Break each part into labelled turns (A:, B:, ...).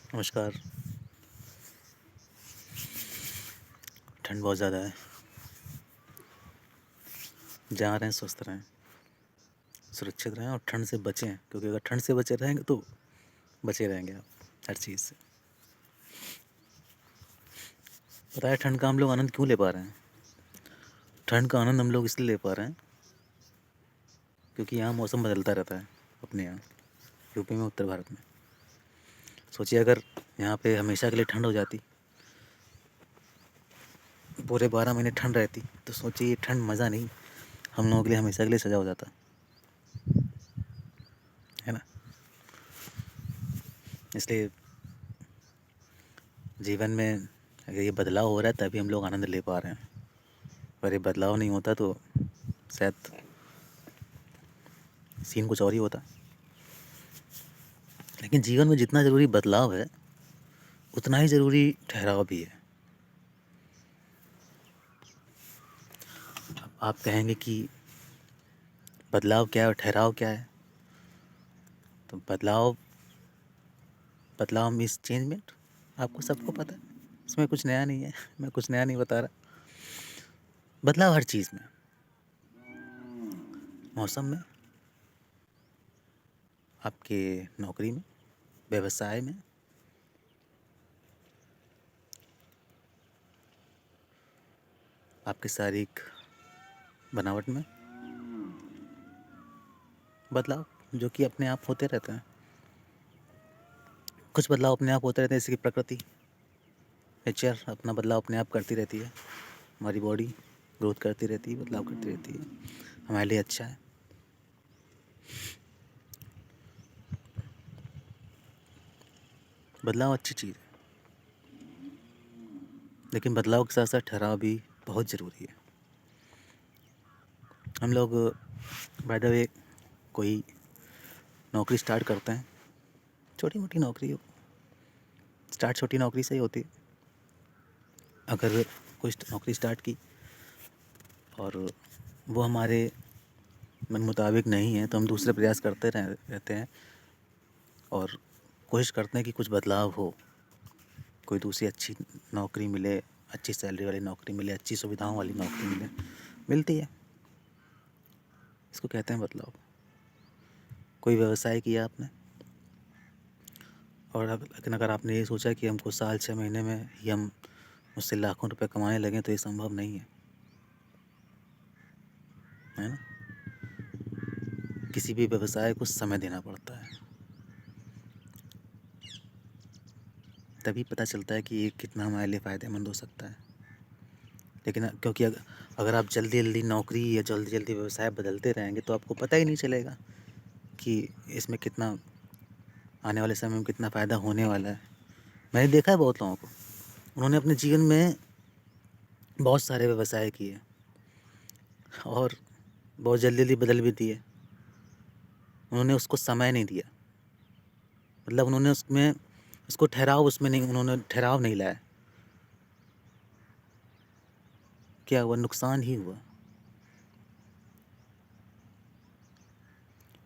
A: नमस्कार। ठंड बहुत ज़्यादा है। जहाँ रहें स्वस्थ रहें, सुरक्षित रहें और ठंड से बचें, क्योंकि अगर ठंड से बचे रहेंगे तो बचे रहेंगे आप हर चीज़ से। पता है ठंड का हम लोग आनंद क्यों ले पा रहे हैं? ठंड का आनंद हम लोग इसलिए ले पा रहे हैं क्योंकि यहाँ मौसम बदलता रहता है। अपने यहाँ यूपी में, उत्तर भारत में सोचिए अगर यहाँ पे हमेशा के लिए ठंड हो जाती, पूरे 12 महीने ठंड रहती, तो सोचिए ये ठंड मज़ा नहीं हम लोगों के लिए हमेशा के लिए सजा हो जाता, है ना। इसलिए जीवन में अगर ये बदलाव हो रहा है तभी हम लोग आनंद ले पा रहे हैं। अगर ये बदलाव नहीं होता तो शायद सीन कुछ और ही होता। लेकिन जीवन में जितना ज़रूरी बदलाव है उतना ही ज़रूरी ठहराव भी है। आप कहेंगे कि बदलाव क्या है और ठहराव क्या है? तो बदलाव बदलाव मीन्स चेंजमेंट, आपको सबको पता है, इसमें कुछ नया नहीं है। मैं कुछ नया नहीं बता रहा। बदलाव हर चीज़ में, मौसम में, आपके नौकरी में, व्यवसाय में, आपके शारीरिक बनावट में, बदलाव जो कि अपने आप होते रहते हैं। कुछ बदलाव अपने आप होते रहते हैं, जैसे कि प्रकृति, नेचर अपना बदलाव अपने आप करती रहती है। हमारी बॉडी ग्रोथ करती रहती है, बदलाव करती रहती है, हमारे लिए अच्छा है। बदलाव अच्छी चीज़ है, लेकिन बदलाव के साथ साथ ठहराव भी बहुत ज़रूरी है। हम लोग बाय द वे कोई नौकरी स्टार्ट करते हैं, छोटी मोटी नौकरी हो, स्टार्ट छोटी नौकरी से ही होती है। अगर कोई नौकरी स्टार्ट की और वो हमारे मन मुताबिक नहीं है तो हम दूसरे प्रयास करते रहते हैं और कोशिश करते हैं कि कुछ बदलाव हो, कोई दूसरी अच्छी नौकरी मिले, अच्छी सैलरी वाली नौकरी मिले, अच्छी सुविधाओं वाली नौकरी मिले, मिलती है। इसको कहते हैं बदलाव। कोई व्यवसाय किया आपने और लेकिन अगर आपने ये सोचा कि हमको साल 6 महीने में ही हम उससे लाखों रुपए कमाने लगें, तो ये संभव नहीं है ना। किसी भी व्यवसाय को समय देना पड़ता है, तभी पता चलता है कि ये कितना हमारे लिए फ़ायदेमंद हो सकता है। लेकिन क्योंकि अगर आप जल्दी जल्दी नौकरी या जल्दी जल्दी व्यवसाय बदलते रहेंगे तो आपको पता ही नहीं चलेगा कि इसमें कितना आने वाले समय में कितना फ़ायदा होने वाला है। मैंने देखा है बहुत लोगों को, उन्होंने अपने जीवन में बहुत सारे व्यवसाय किए और बहुत जल्दी जल्दी बदल भी दिए। उन्होंने उसको समय नहीं दिया, मतलब उन्होंने उसमें उसको ठहराव उसमें नहीं उन्होंने ठहराव नहीं लाया। क्या हुआ? नुकसान ही हुआ।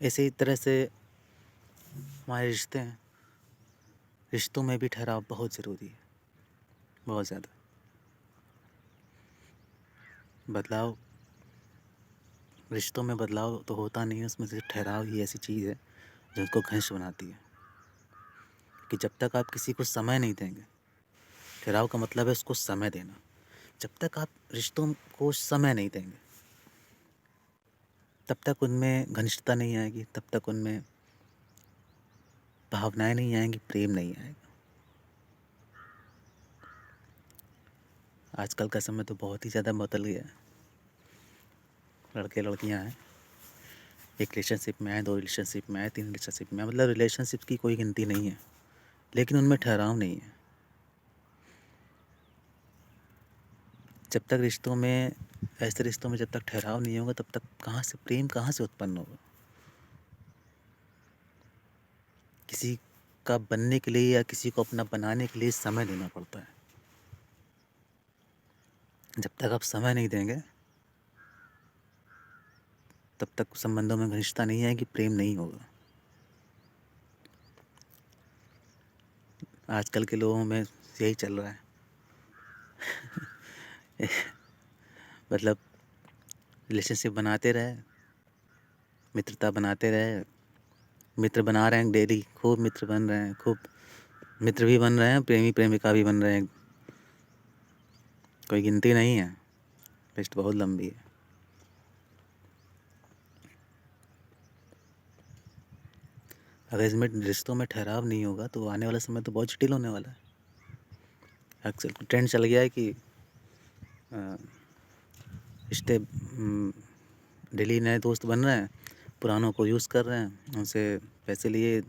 A: इसी तरह से हमारे रिश्ते हैं, रिश्तों में भी ठहराव बहुत ज़रूरी है, बहुत ज़्यादा। बदलाव, रिश्तों में बदलाव तो होता नहीं है, उसमें से ठहराव ही ऐसी चीज़ है जो उसको घनिष्ठ बनाती है। कि जब तक आप किसी को समय नहीं देंगे, ठहराव का मतलब है उसको समय देना। जब तक आप रिश्तों को समय नहीं देंगे, तब तक उनमें घनिष्ठता नहीं आएगी, तब तक उनमें भावनाएं नहीं आएंगी, प्रेम नहीं आएगा। आजकल का समय तो बहुत ही ज़्यादा बदल गया है। लड़के लड़कियां हैं, एक रिलेशनशिप में आए, 2 रिलेशनशिप में आए, 3 रिलेशनशिप में आए, मतलब रिलेशनशिप की कोई गिनती नहीं है, लेकिन उनमें ठहराव नहीं है। जब तक रिश्तों में, ऐसे रिश्तों में जब तक ठहराव नहीं होगा, तब तक कहाँ से प्रेम, कहाँ से उत्पन्न होगा? किसी का बनने के लिए या किसी को अपना बनाने के लिए समय देना पड़ता है। जब तक आप समय नहीं देंगे, तब तक संबंधों में घनिष्ठता नहीं आएगी, प्रेम नहीं होगा। आजकल के लोगों में यही चल रहा है। मतलब रिलेशनशिप बनाते रहे, मित्रता बनाते रहे, मित्र बना रहे हैं डेली, खूब मित्र बन रहे हैं, खूब मित्र भी बन रहे हैं, प्रेमी प्रेमिका भी बन रहे हैं। कोई गिनती नहीं है, लिस्ट बहुत लंबी है। अगर इसमें रिश्तों में ठहराव नहीं होगा तो आने वाला समय तो बहुत जटिल होने वाला है। अक्सर ट्रेंड चल गया है कि रिश्ते डेली नए दोस्त बन रहे हैं, पुरानों को यूज़ कर रहे हैं, उनसे पैसे लिए,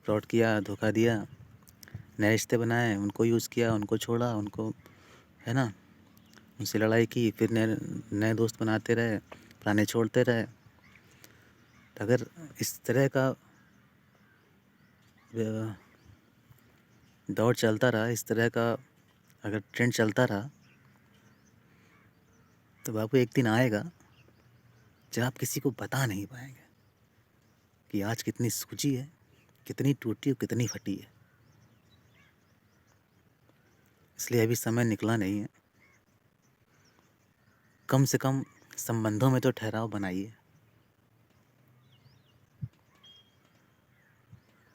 A: फ्रॉड किया, धोखा दिया, नए रिश्ते बनाए, उनको यूज़ किया, उनको छोड़ा, उनको, है ना, उनसे लड़ाई की, फिर नए नए दोस्त बनाते रहे, पुराने छोड़ते रहे। तो अगर इस तरह का दौर चलता रहा, इस तरह का अगर ट्रेंड चलता रहा, तो बाबू एक दिन आएगा जब आप किसी को बता नहीं पाएंगे कि आज कितनी सूजी है, कितनी टूटी और कितनी फटी है। इसलिए अभी समय निकला नहीं है। कम से कम संबंधों में तो ठहराव बनाइए।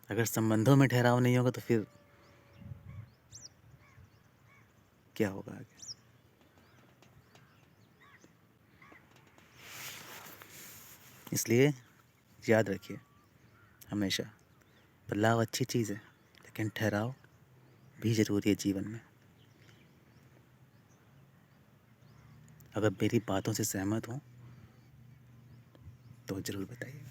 A: अगर संबंधों में ठहराव नहीं होगा तो फिर क्या होगा आगे। इसलिए याद रखिए हमेशा, बदलाव अच्छी चीज़ है, लेकिन ठहराव भी ज़रूरी है जीवन में। अगर मेरी बातों से सहमत हो तो ज़रूर बताइए।